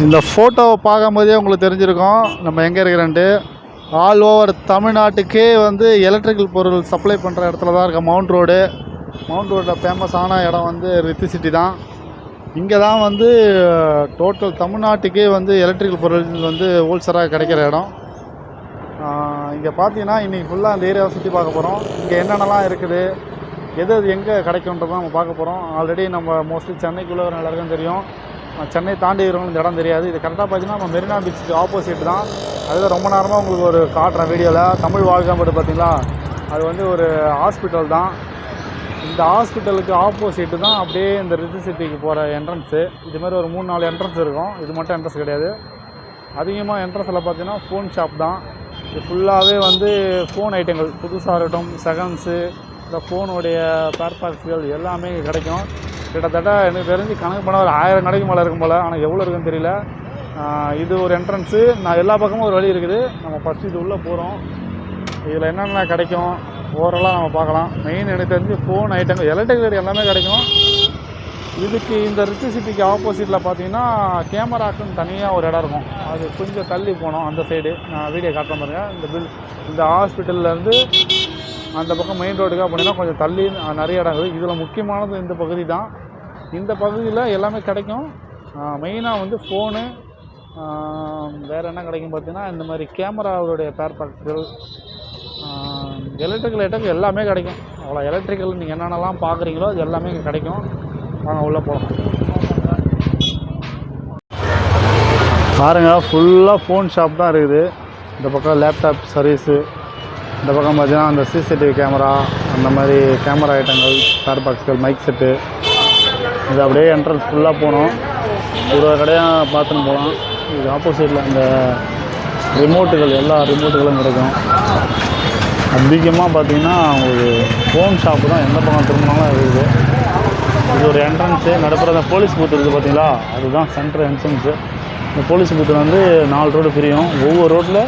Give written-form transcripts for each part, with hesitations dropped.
இந்த ஃபோட்டோவை பார்க்கும்போதே உங்களுக்கு தெரிஞ்சிருக்கும் நம்ம எங்கே இருக்கிறேன்ட்டு. ஆல் ஓவர் தமிழ்நாட்டுக்கே வந்து எலக்ட்ரிக்கல் பொருள் சப்ளை பண்ணுற இடத்துல தான் இருக்க மவுண்ட் ரோடில் ஃபேமஸான இடம் வந்து ரித்தி சிட்டி தான். இங்கே தான் வந்து டோட்டல் தமிழ்நாட்டுக்கே வந்து எலக்ட்ரிக்கல் பொருள் வந்து ஹோல்சேலாக கிடைக்கிற இடம். இங்கே பார்த்தீங்கன்னா இன்றைக்கி ஃபுல்லாக அந்த ஏரியாவை சுற்றி பார்க்க போகிறோம். இங்கே என்னென்னலாம் இருக்குது, எது எங்கே கிடைக்கும்ன்றதான் நம்ம பார்க்க போகிறோம். ஆல்ரெடி நம்ம மோஸ்ட்லி சென்னைக்குள்ளே எல்லாருக்கும் தெரியும். சென்னை தாண்டி இருக்கிறவங்க இந்த இடம் தெரியாது. இது கரெக்டாக பார்த்தீங்கன்னா நம்ம மெரினா பீச்சுக்கு ஆப்போசிட் தான். அதுதான் ரொம்ப நேரமாக உங்களுக்கு ஒரு காட்டுறேன் வீடியோவில். தமிழ் வாழ்க்காம்பட்டு பார்த்தீங்களா, அது வந்து ஒரு ஹாஸ்பிட்டல் தான். இந்த ஹாஸ்பிட்டலுக்கு ஆப்போசிட்டு தான் அப்படியே இந்த ரித்தி சிட்டிக்கு போகிற என்ட்ரன்ஸு. இதுமாதிரி ஒரு 3-4 என்ட்ரன்ஸ் இருக்கும். இது மட்டும் என்ட்ரன்ஸ் கிடையாது. அதிகமாக என்ட்ரன்ஸில் பார்த்தீங்கன்னா ஃபோன் ஷாப் தான். இது ஃபுல்லாகவே வந்து ஃபோன் ஐட்டங்கள், புதுசாக இருக்கட்டும், செகண்ட்ஸு, இந்த ஃபோனுடைய ஸ்பேர் பார்ட்ஸ்கள் எல்லாமே கிடைக்கும். கிட்டத்தட்ட எனக்கு தெரிஞ்சு கணக்கு பண்ண ஒரு 1000 கடைக்கு மேலே இருக்கும் போல். ஆனால் எவ்வளோ இருக்குன்னு தெரியல. இது ஒரு என்ட்ரன்ஸு. நான் எல்லா பக்கமும் ஒரு வழி இருக்குது. நம்ம ஃபஸ்ட்டு இது உள்ளே போகிறோம். இதில் என்னென்ன கிடைக்கும் ஓவராலாக நம்ம பார்க்கலாம். மெயின் எனக்கு தெரிஞ்சு ஃபோன் ஐட்டங்கள், எலக்ட்ரிக்கல் எல்லாமே கிடைக்கும். இதுக்கு இந்த ரித்தி சிட்டிக்கு ஆப்போசிட்டில் பார்த்தீங்கன்னா கேமராக்குன்னு தனியாக ஒரு இடம் இருக்கும். அது கொஞ்சம் தள்ளி போனோம் அந்த சைடு. நான் வீடியோ காட்டுறேன் பாருங்கள். இந்த ஹாஸ்பிட்டல்லேருந்து அந்த பக்கம் மெயின் ரோடுக்காக போனீங்கன்னா கொஞ்சம் தள்ளி நிறைய இடம் இருக்குது. இதில் முக்கியமானது இந்த பகுதி தான். இந்த பகுதியில் எல்லாமே கிடைக்கும். மெயினாக வந்து ஃபோனு, வேறு என்ன கிடைக்கும் பார்த்தீங்கன்னா இந்த மாதிரி கேமராவுடைய ஸ்பேர் பார்ட்ஸ்கள், எலக்ட்ரிக்கல் ஐட்டங்கள் எல்லாமே கிடைக்கும். அவ்வளோ எலக்ட்ரிக்கல் நீங்கள் என்னென்னலாம் பார்க்குறீங்களோ அது எல்லாமே இங்கே கிடைக்கும். வாங்க உள்ளே போகலாம். பாருங்கள், ஃபுல்லாக ஃபோன் ஷாப் தான் இருக்குது. இந்த பக்கம் லேப்டாப் சர்வீஸு, இந்த பக்கம் பார்த்தீங்கன்னா அந்த சிசிடிவி கேமரா, அந்த மாதிரி கேமரா ஐட்டங்கள், ஸ்பேர் பாக்ஸ்கள், மைக் செட்டு. இது அப்படியே என்ட்ரன்ஸ் ஃபுல்லாக போகணும். ஒரு கடையாக பார்த்துன்னு போகலாம். இது ஆப்போசிட்டில் இந்த ரிமோட்டுகள், எல்லா ரிமோட்டுகளும் கிடைக்கும். அதிகமாக பார்த்தீங்கன்னா உங்களுக்கு ஃபோன் ஷாப்பு தான் எந்த பக்கம் திரும்பினாலும் இருக்குது. இது ஒரு என்ட்ரன்ஸு. நடுப்புற அந்த போலீஸ் பூத் இருக்குது பார்த்தீங்களா, அதுதான் சென்ட்ரு என்ட்ரன்ஸு. இந்த போலீஸ் பூத்து வந்து 4 ரோடு பிரியும். ஒவ்வொரு ரோட்டில்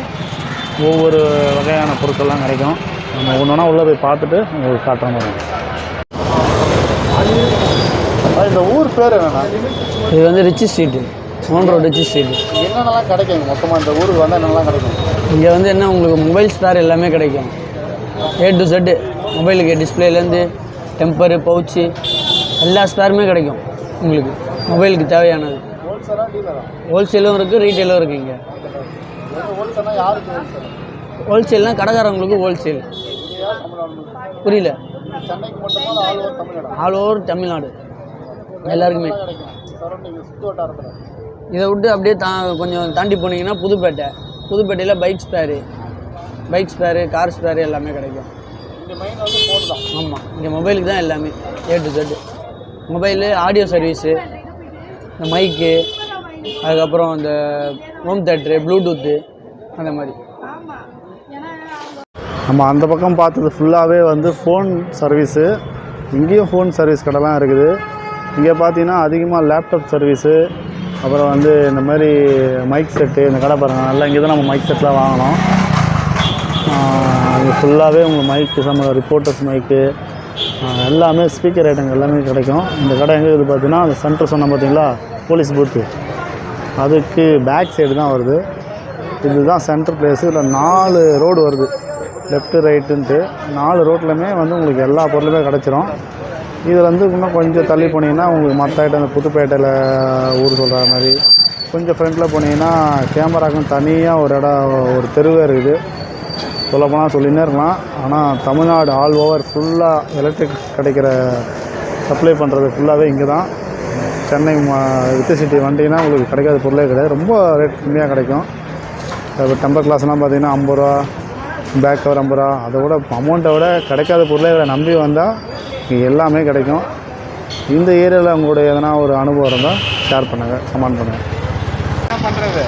ஒவ்வொரு வகையான பொருட்கள்லாம் கிடைக்கும். நம்ம ஒன்று ஒன்றா உள்ளே போய் பார்த்துட்டு உங்களுக்கு காட்டுற மாதிரி. இந்த ஊர் பேர் என்னென்னா? இது வந்து Ritchie street, mount road Ritchie street. என்னென்னலாம் கிடைக்கும் மொத்தமாக இந்த ஊருக்கு வந்தால் என்னென்னலாம் கிடைக்கும்? இங்கே வந்து என்ன உங்களுக்கு மொபைல் ஸ்பேர் எல்லாமே கிடைக்கும். A to Z மொபைலுக்கு டிஸ்பிளேலேருந்து டெம்பரு, பவுச்சு எல்லா ஸ்பேருமே கிடைக்கும் உங்களுக்கு. மொபைலுக்கு தேவையானது ஹோல்சேலும் இருக்குது, ரீட்டெயிலும் இருக்குது. இங்கே ஹோல்சேல்னால் கடைக்காரங்களுக்கு ஹோல்சேல். புரியல? ஆல் ஓவர் தமிழ்நாடு எல்லாருக்குமே. இதை விட்டு அப்படியே கொஞ்சம் தாண்டி போனீங்கன்னா புதுப்பேட்டையில் பைக் ஸ்பேரு, கார் ஸ்பேரு எல்லாமே கிடைக்கும். ஆமாம், இங்கே மொபைலுக்கு தான் எல்லாமே A to Z. Mobile, audio service, இந்த மைக்கு, அதுக்கப்புறம் இந்த ஹோம் தேட்ரு, ப்ளூடூத்து, அந்த மாதிரி. நம்ம அந்த பக்கம் பார்த்தது ஃபுல்லாகவே வந்து ஃபோன் சர்வீஸு. இங்கேயும் ஃபோன் சர்வீஸ் கடைலாம் இருக்குது. இங்கே பார்த்தீங்கன்னா அதிகமாக லேப்டாப் சர்வீஸு, அப்புறம் வந்து இந்த மாதிரி மைக் செட்டு. இந்த கடை பாருங்கள், நல்லா இங்கே தான் நம்ம மைக் செட்லாம் வாங்கினோம். இங்கே ஃபுல்லாகவே உங்களுக்கு மைக்கு சம்மந்த ரிப்போர்ட்டர்ஸ் மைக்கு எல்லாமே, ஸ்பீக்கர் ஐட்டங்கள் எல்லாமே கிடைக்கும். இந்த கடை எங்கே இருக்குது பார்த்தீங்கன்னா அந்த சென்டர் சொன்ன பார்த்தீங்களா, போலீஸ் பூத்து, அதுக்கு பேக் சைடு தான் வருது. இதுதான் சென்டர் பிளேஸு. இதில் 4 ரோடு வருது, லெஃப்ட்டு ரைட்டுன்ட்டு. 4 ரோட்லையுமே வந்து உங்களுக்கு எல்லா பொருளுமே கிடச்சிரும். இதில் வந்து இன்னும் கொஞ்சம் தள்ளி போனீங்கன்னா உங்களுக்கு மற்ற ஐட்டம், இந்த புதுப்பேட்டையில் ஊர் சொல்கிற மாதிரி. கொஞ்சம் ஃப்ரண்ட்டில் போனீங்கன்னா கேமராக்குன்னு தனியாக ஒரு இடம், ஒரு தெருவே இருக்குது. சொல்லப்போனால் சொல்லினே இருக்கலாம். ஆனால் தமிழ்நாடு ஆல் ஓவர் ஃபுல்லாக எலக்ட்ரிக் கிடைக்கிற சப்ளை பண்ணுறது ஃபுல்லாகவே இங்கே தான். சென்னை ரித்தி சிட்டி வண்டிங்கன்னா உங்களுக்கு கிடைக்காத பொருளே கிடையாது. ரொம்ப ரேட் கம்மியாக கிடைக்கும். இப்போ டெம்பர் கிளாஸ்லாம் பார்த்தீங்கன்னா 50 ரூபா, பேக் கவர் 50 ரூபா. அதை விட அமௌண்ட்டை விட கிடைக்காத பொருளே நம்பி வந்தால் இங்கே எல்லாமே கிடைக்கும். இந்த ஏரியாவில் உங்களுடைய எதனா ஒரு அனுபவம் இருந்தால் ஷேர் பண்ணுங்கள், கமெண்ட் பண்ணுங்கள். என்ன பண்ணுறது?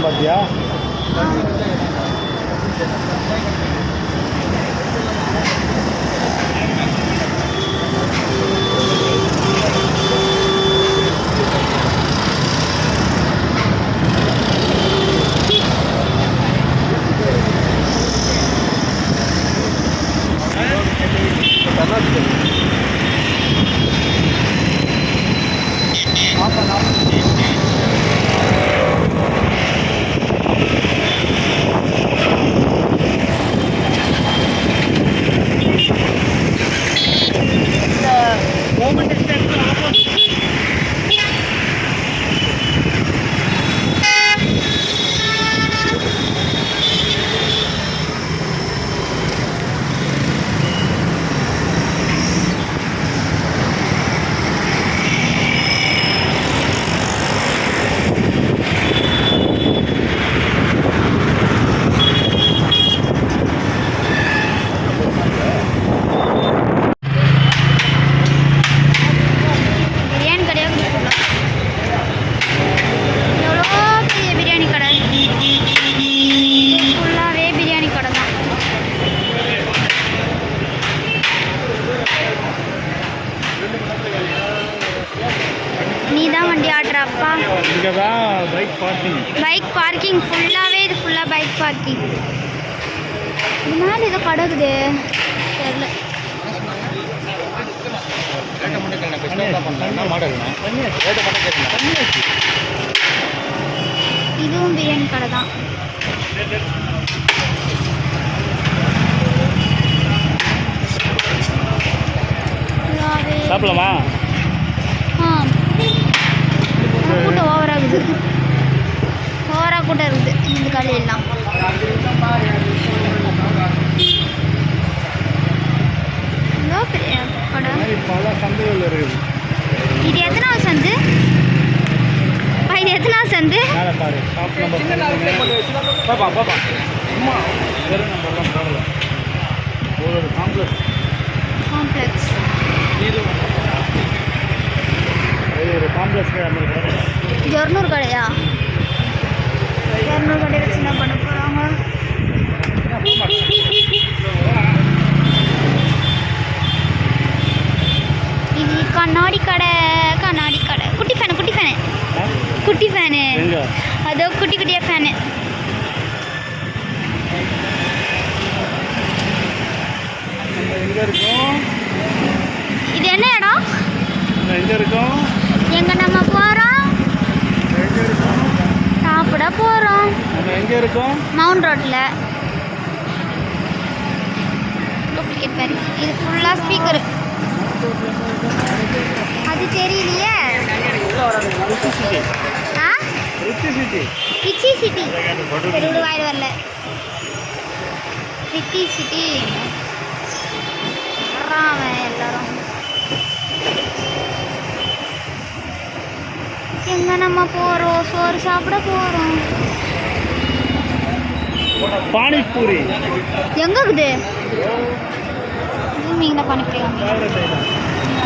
பார்த்தியா? பிரியாணி கடையாக எவ்வளோ பெரிய பிரியாணி கடை, ஃபுல்லாகவே பிரியாணி கடை தான். நீ தான் வண்டி ஆடுற அப்பா. இங்கே தான் பைக் பார்க்கிங் ஃபுல்லாகவே, இது ஃபுல்லாக பைக் பார்க்கிங். இது மேலே ஏதோ கடக்குது தெரியல. இதுவும் பிரியாணி கடை தான். சாப்பிடலாமா? கூட்டம் ஓவராகுது, ஓவராக கூட்டம் இருக்குது இந்த கடையெல்லாம். பெரிய கடை. இது எத்தனாவது சந்து? இது எத்தனாவது சந்து? காம்ப்ளெக்ஸ். ஜொர்னூர் கடையா? ஜொர்னூர் கடை வச்சு என்ன பண்ண போகிறாங்க? இது கண்ணாடி கடை. கண்ணாடி கடை. குட்டி ஃபேனு, குட்டி ஃபேனு, குட்டி ஃபேனு. அதோ குட்டி குட்டியாக ஃபேனு. இது என்ன இடம்? எங்க நம்ம போகிறோம்? சாப்பிட போகிறோம். மவுண்ட் ரோட்டில். டூப்ளிகேட் பாரு. இது ஃபுல்லாக ஸ்பீக்கரு. அது தெரியலையே. ஆ, ரிச்சி சிட்டி. சரி விடு, வாயில் வரல. ரிச்சி சிட்டி அவன் எல்லாரும். எங்க நம்ம போகிறோம்? சோறு சாப்பிட போகிறோம். பானிபூரி எங்கே இருக்குது? மீன் பானிபூரி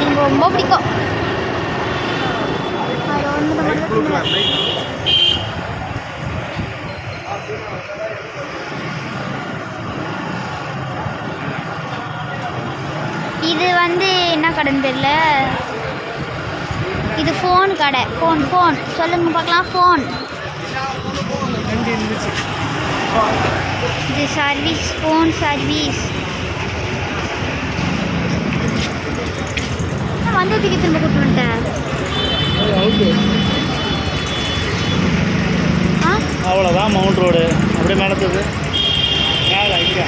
எனக்கு ரொம்ப பிடிக்கும். அது ஒன்று மட்டும். இது வந்து என்ன கடைன்னு தெரியல. இது ஃபோன் கடை. ஃபோன் ஃபோன் சொல்லுங்க பார்க்கலாம். ஃபோன். இது சர்வீஸ். Phone service. வந்ததுக்கு திரும்ப கூப்பிட்டு வந்துட்டேன். அவ்வளோதான் மவுண்ட் ரோடு. அப்படியே மேலத்துக்கு மேலே இங்கே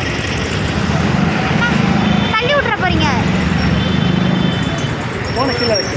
தள்ளி விட்ற போறீங்க. போன கீழே வைக்க